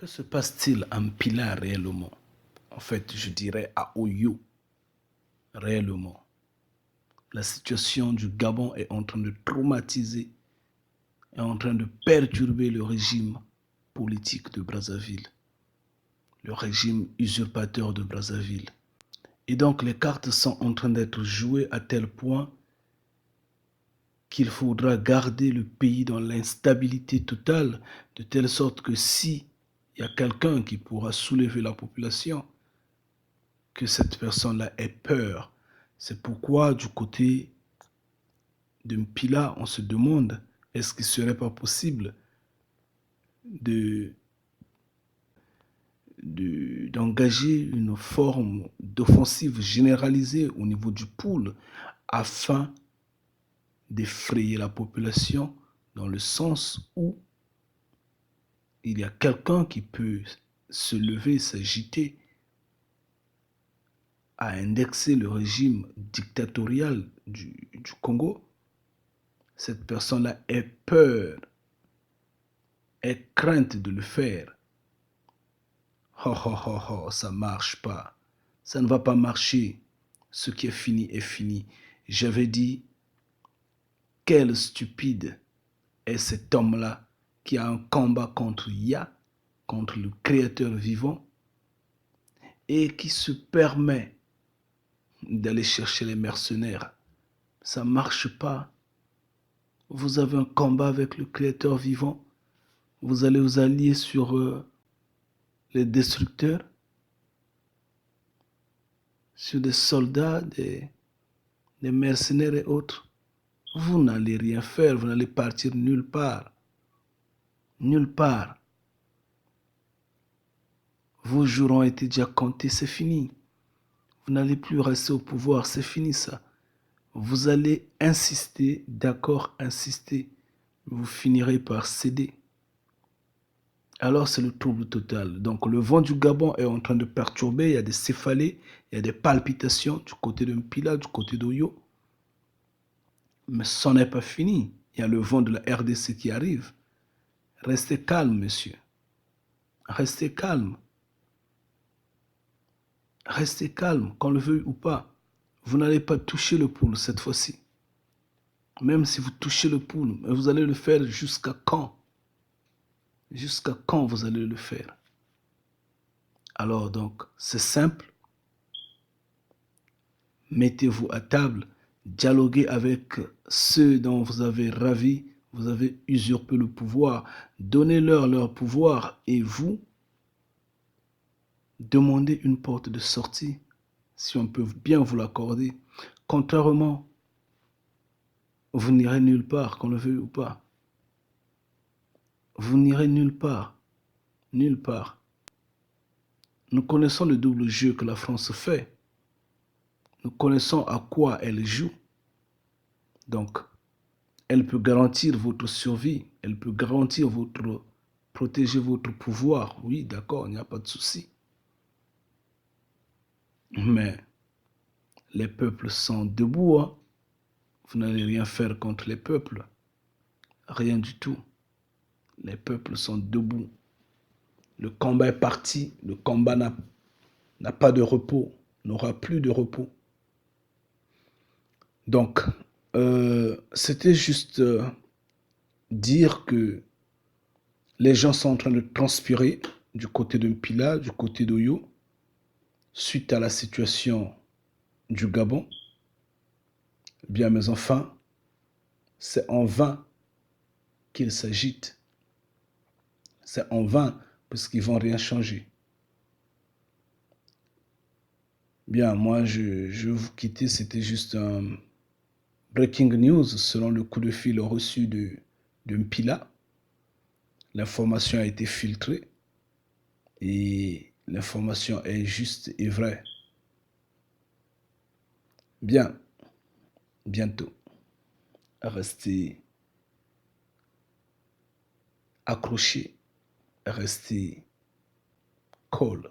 Que se passe-t-il à Mpila réellement? En fait, je dirais à Oyo réellement. La situation du Gabon est en train de traumatiser, est en train de perturber le régime politique de Brazzaville, le régime usurpateur de Brazzaville. Et donc les cartes sont en train d'être jouées à tel point qu'il faudra garder le pays dans l'instabilité totale, de telle sorte que si il y a quelqu'un qui pourra soulever la population, que cette personne-là ait peur. C'est pourquoi du côté de Mpila, on se demande, est-ce qu'il ne serait pas possible d'engager une forme d'offensive généralisée au niveau du pôle afin d'effrayer la population dans le sens où il y a quelqu'un qui peut se lever, s'agiter à indexer le régime dictatorial du Congo. Cette personne-là ait peur, ait crainte de le faire. Oh, oh, oh, oh, ça ne marche pas. Ça ne va pas marcher. Ce qui est fini est fini. J'avais dit, quel stupide est cet homme-là qui a un combat contre Ya, contre le créateur vivant, et qui se permet d'aller chercher les mercenaires. Ça ne marche pas. Vous avez un combat avec le créateur vivant. Vous allez vous allier sur les destructeurs, sur des soldats, des mercenaires et autres. Vous n'allez rien faire, vous n'allez partir nulle part. Nulle part. Vos jours ont été déjà comptés, c'est fini. Vous n'allez plus rester au pouvoir, c'est fini ça. Vous allez insister, d'accord, insister. Vous finirez par céder. Alors c'est le trouble total. Donc le vent du Gabon est en train de perturber, il y a des céphalées, il y a des palpitations du côté de Mpila, du côté d'Oyo. Mais ça n'est pas fini. Il y a le vent de la RDC qui arrive. Restez calme, monsieur. Restez calme. Restez calme, qu'on le veuille ou pas. Vous n'allez pas toucher le poule cette fois-ci. Même si vous touchez le poule, vous allez le faire jusqu'à quand? Jusqu'à quand vous allez le faire? Alors donc, c'est simple. Mettez-vous à table, dialoguez avec ceux dont vous avez ravi, vous avez usurpé le pouvoir, donnez-leur leur pouvoir et vous, demandez une porte de sortie, si on peut bien vous l'accorder. Contrairement, vous n'irez nulle part, qu'on le veuille ou pas. Vous n'irez nulle part. Nulle part. Nous connaissons le double jeu que la France fait. Nous connaissons à quoi elle joue. Donc, elle peut garantir votre survie. Elle peut garantir protéger votre pouvoir. Oui, d'accord, il n'y a pas de souci. Mais les peuples sont debout. Hein. Vous n'allez rien faire contre les peuples. Rien du tout. Les peuples sont debout. Le combat est parti. Le combat n'a pas de repos. N'aura plus de repos. Donc, c'était juste dire que les gens sont en train de transpirer du côté de Mpila, du côté d'Oyo, suite à la situation du Gabon. Bien, mes enfants, c'est en vain qu'ils s'agitent. C'est en vain parce qu'ils ne vont rien changer. Bien, moi, je vais vous quitter. C'était juste un breaking news selon le coup de fil reçu de Mpila. L'information a été filtrée et l'information est juste et vraie. Bien, bientôt. Restez accrochés, restez cool.